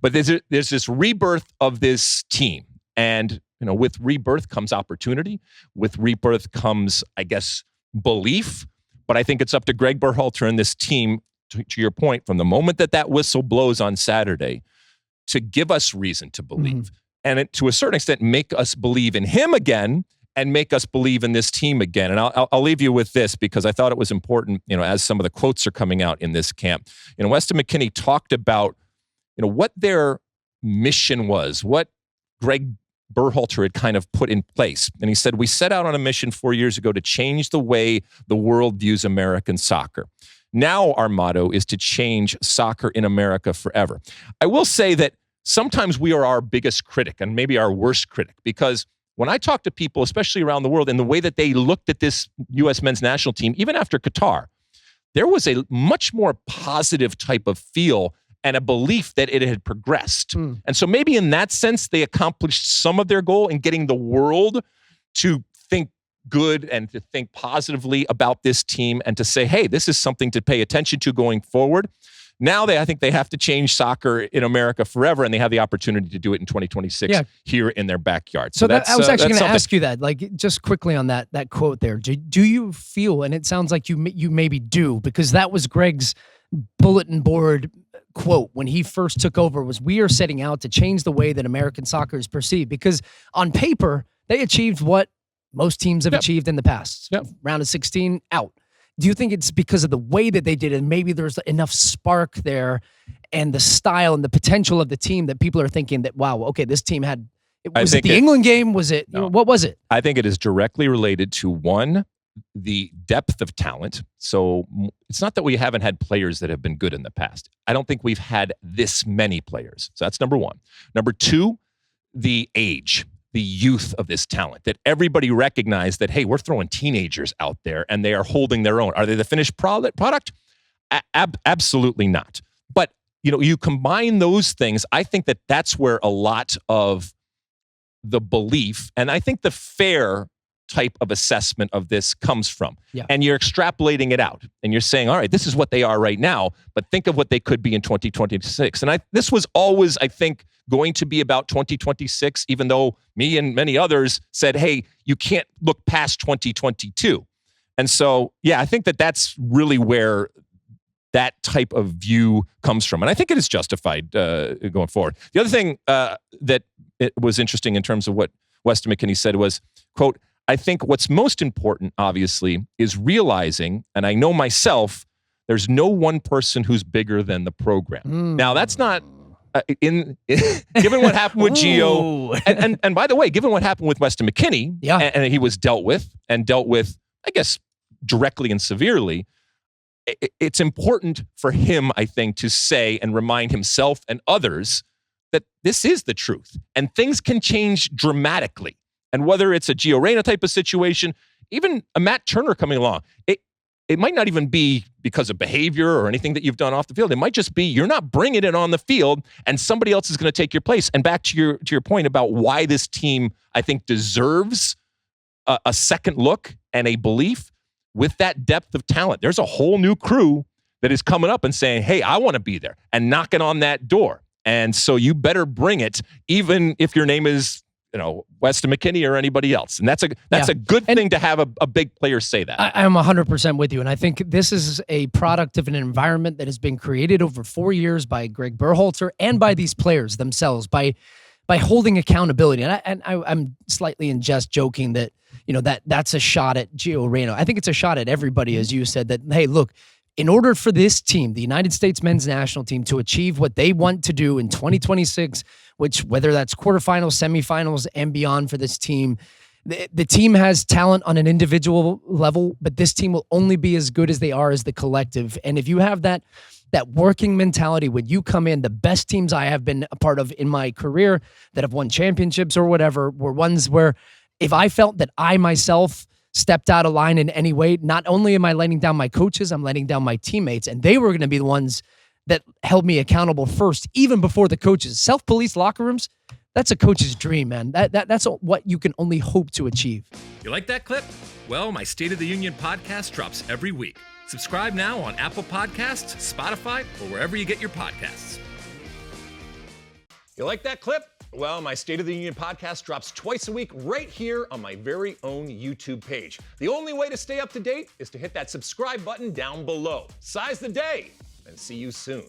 But there's this rebirth of this team. And, with rebirth comes opportunity. With rebirth comes, I guess, belief. But I think it's up to Greg Berhalter and this team, to your point, from the moment that whistle blows on Saturday, to give us reason to believe. And to a certain extent, make us believe in him again and make us believe in this team again. And I'll leave you with this because I thought it was important, as some of the quotes are coming out in this camp. Weston McKennie talked about, what their mission was, what Greg Berhalter had kind of put in place. And he said, we set out on a mission 4 years ago to change the way the world views American soccer. Now our motto is to change soccer in America forever. I will say that sometimes we are our biggest critic and maybe our worst critic, because when I talk to people, especially around the world, and the way that they looked at this U.S. men's national team, even after Qatar, there was a much more positive type of feel and a belief that it had progressed. And so maybe in that sense, they accomplished some of their goal in getting the world to think good and to think positively about this team and to say, hey, this is something to pay attention to going forward. Now I think they have to change soccer in America forever, and they have the opportunity to do it in 2026 here in their backyard. So I was actually going to ask you that, just quickly on that quote there. Do you feel, and it sounds like you maybe do, because that was Greg's bulletin board quote when he first took over, was we are setting out to change the way that American soccer is perceived, because on paper, they achieved what most teams have achieved in the past. Round of 16, out. Do you think it's because of the way that they did it, and maybe there's enough spark there and the style and the potential of the team that people are thinking that, wow, okay, this team had, was it the England game? Was it, what was it? I think it is directly related to, one, the depth of talent. So it's not that we haven't had players that have been good in the past. I don't think we've had this many players. So that's number one. Number two, the age, the youth of this talent, that everybody recognized that, hey, we're throwing teenagers out there and they are holding their own. Are they the finished product? Absolutely not. But, you combine those things, I think that that's where a lot of the belief, and I think the fair type of assessment of this comes from. And you're extrapolating it out and you're saying, all right, this is what they are right now, but think of what they could be in 2026. And this was always, I think, going to be about 2026, even though me and many others said, hey, you can't look past 2022. And so, I think that that's really where that type of view comes from. And I think it is justified going forward. The other thing that it was interesting in terms of what Weston McKennie said was, quote, I think what's most important, obviously, is realizing, and I know myself, there's no one person who's bigger than the program. Now, that's not given what happened with Gio, and by the way, given what happened with Weston McKennie, and he was dealt with, I guess, directly and severely, it's important for him, I think, to say and remind himself and others that this is the truth, and things can change dramatically. And whether it's a Gio Reyna type of situation, even a Matt Turner coming along, it might not even be because of behavior or anything that you've done off the field. It might just be you're not bringing it on the field, and somebody else is going to take your place. And back to your point about why this team, I think, deserves a second look and a belief with that depth of talent. There's a whole new crew that is coming up and saying, hey, I want to be there, and knocking on that door. And so you better bring it, even if your name is, Weston McKennie or anybody else. And that's a good thing to have a big player say that. I'm 100% with you. And I think this is a product of an environment that has been created over 4 years by Greg Berhalter and by these players themselves, by holding accountability. And I'm slightly in jest joking that, that's a shot at Gio Reyna. I think it's a shot at everybody, as you said, that, hey, look, in order for this team, the United States men's national team, to achieve what they want to do in 2026, which whether that's quarterfinals, semifinals, and beyond for this team, the team has talent on an individual level, but this team will only be as good as they are as the collective. And if you have that working mentality, when you come in, the best teams I have been a part of in my career that have won championships or whatever were ones where if I felt that I myself stepped out of line in any way, not only am I letting down my coaches, I'm letting down my teammates, and they were going to be the ones that held me accountable first, even before the coaches. Self-police locker rooms, that's a coach's dream, man. That's what you can only hope to achieve. You like that clip? Well, my State of the Union podcast drops every week. Subscribe now on Apple Podcasts, Spotify, or wherever you get your podcasts. You like that clip? Well, my State of the Union podcast drops twice a week right here on my very own YouTube page. The only way to stay up to date is to hit that subscribe button down below. Size the day, and see you soon.